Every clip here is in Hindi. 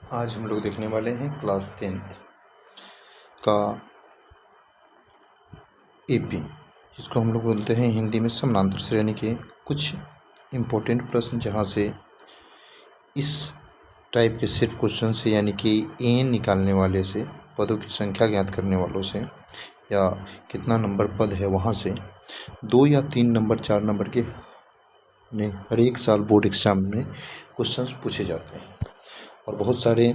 आज हम लोग देखने वाले हैं क्लास 10th का एपी, जिसको हम लोग बोलते हैं हिंदी में समानांतर श्रेणी के कुछ इम्पोर्टेंट प्रश्न, जहाँ से इस टाइप के सेट क्वेश्चन से यानी कि एन निकालने वाले से, पदों की संख्या ज्ञात करने वालों से या कितना नंबर पद है वहाँ से 2 या 3 नंबर 4 नंबर के ने हर एक साल बोर्ड एग्ज़ाम में क्वेश्चंस पूछे जाते हैं और बहुत सारे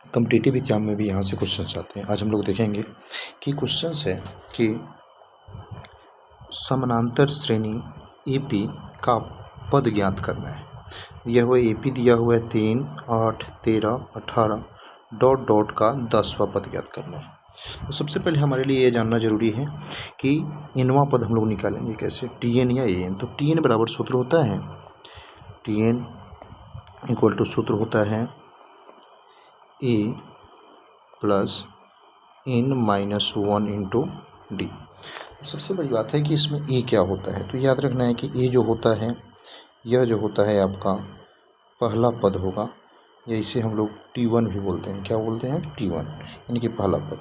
कॉम्पिटिटिव एग्जाम में भी यहाँ से क्वेश्चंस आते हैं। आज हम लोग देखेंगे कि क्वेश्चंस है कि समानांतर श्रेणी एपी का पद ज्ञात करना है। यह हुआ एपी दिया हुआ है 3, 8, 13, 18 डॉट डॉट का 10वां पद ज्ञात करना है। तो सबसे पहले हमारे लिए ये जानना जरूरी है कि इनवां पद हम लोग निकालेंगे कैसे, टीएन या एन। तो टीएन बराबर सूत्र होता है, टीएन इक्वल टू सूत्र होता है a plus n minus 1 into d. सबसे बड़ी बात है कि इसमें ए क्या होता है, तो याद रखना है कि ए जो होता है, यह जो होता है आपका पहला पद होगा, या इसे हम लोग T1 भी बोलते हैं। क्या बोलते हैं? T1 यानी कि पहला पद।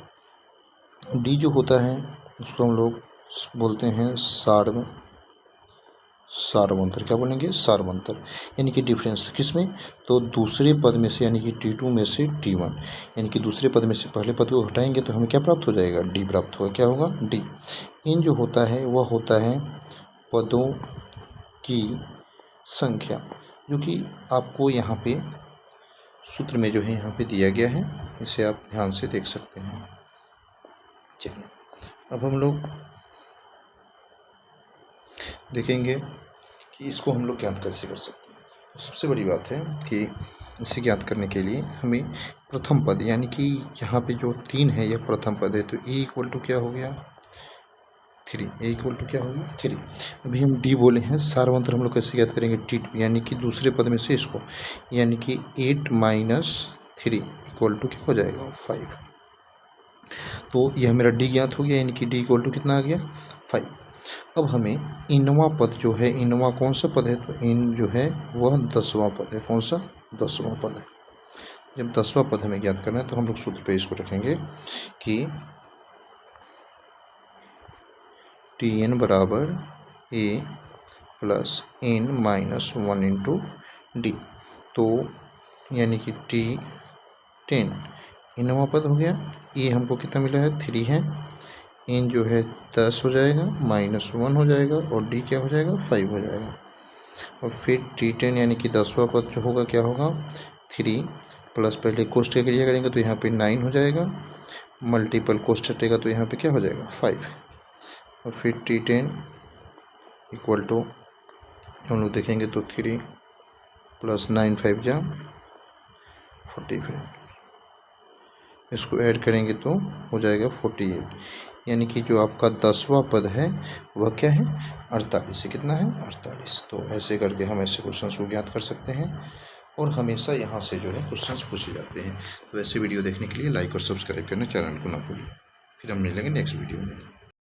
डी जो होता है उसको हम लोग बोलते हैं सारवंतर। क्या बोलेंगे? सारवंतर, यानी कि डिफरेंस किस में? तो दूसरे पद में से, यानी कि T2 में से T1, यानी कि दूसरे पद में से पहले पद को हटाएंगे तो हमें क्या प्राप्त हो जाएगा? डी प्राप्त होगा। क्या होगा? डी। इन जो होता है वह होता है पदों की संख्या, जो कि आपको यहाँ पे सूत्र में जो है यहाँ पे दिया गया है, इसे आप ध्यान से देख सकते हैं। चलिए अब हम लोग देखेंगे कि इसको हम लोग ज्ञात कैसे कर सकते हैं। तो सबसे बड़ी बात है कि इसे ज्ञात करने के लिए हमें प्रथम पद, यानी कि यहाँ पे जो 3 है यह प्रथम पद है, तो ए इक्वल टू क्या हो गया? 3। ए इक्वल टू क्या हो गया? 3। अभी हम डी बोले हैं, सारवंतर हम लोग कैसे ज्ञात करेंगे? T2, यानी कि दूसरे पद में से इसको, यानी कि 8 माइनस 3 इक्वल टू क्या हो जाएगा? 5। तो यह मेरा डी ज्ञात हो गया, यानी कि डी इक्वल टू कितना आ गया? 5। अब हमें इनवां पद जो है, इनवां कौन सा पद है? तो इन जो है वह 10वां पद है। कौन सा? 10वां पद है। जब 10वां पद हमें ज्ञात करना है तो हम लोग सूत्र पे इसको रखेंगे कि Tn बराबर a plus n minus 1 into d. तो यानी कि T10 इनवां पद हो गया। ए हमको कितना मिला है? 3 है। एन जो है 10 हो जाएगा, माइनस 1 हो जाएगा, और डी क्या हो जाएगा? 5 हो जाएगा। और फिर T10 यानी कि 10वां पद जो होगा क्या होगा? 3 प्लस, पहले कोष्ट का क्रिया करेंगे तो यहाँ पे 9 हो जाएगा, मल्टीपल कोष्ट हटेगा तो यहाँ पे क्या हो जाएगा? 5। और फिर T10 इक्वल टू हम लोग देखेंगे तो 3 प्लस 9 5 जा 45, इसको ऐड करेंगे तो हो जाएगा 48, यानी कि जो आपका 10वां पद है वह क्या है? 48 है। कितना है? 48। तो ऐसे करके हम ऐसे क्वेश्चंस को ज्ञात कर सकते हैं और हमेशा यहाँ से जो है क्वेश्चंस पूछे जाते हैं। तो ऐसे वीडियो देखने के लिए लाइक और सब्सक्राइब करना, चैनल को ना भूलिए। फिर हम मिलेंगे नेक्स्ट वीडियो में।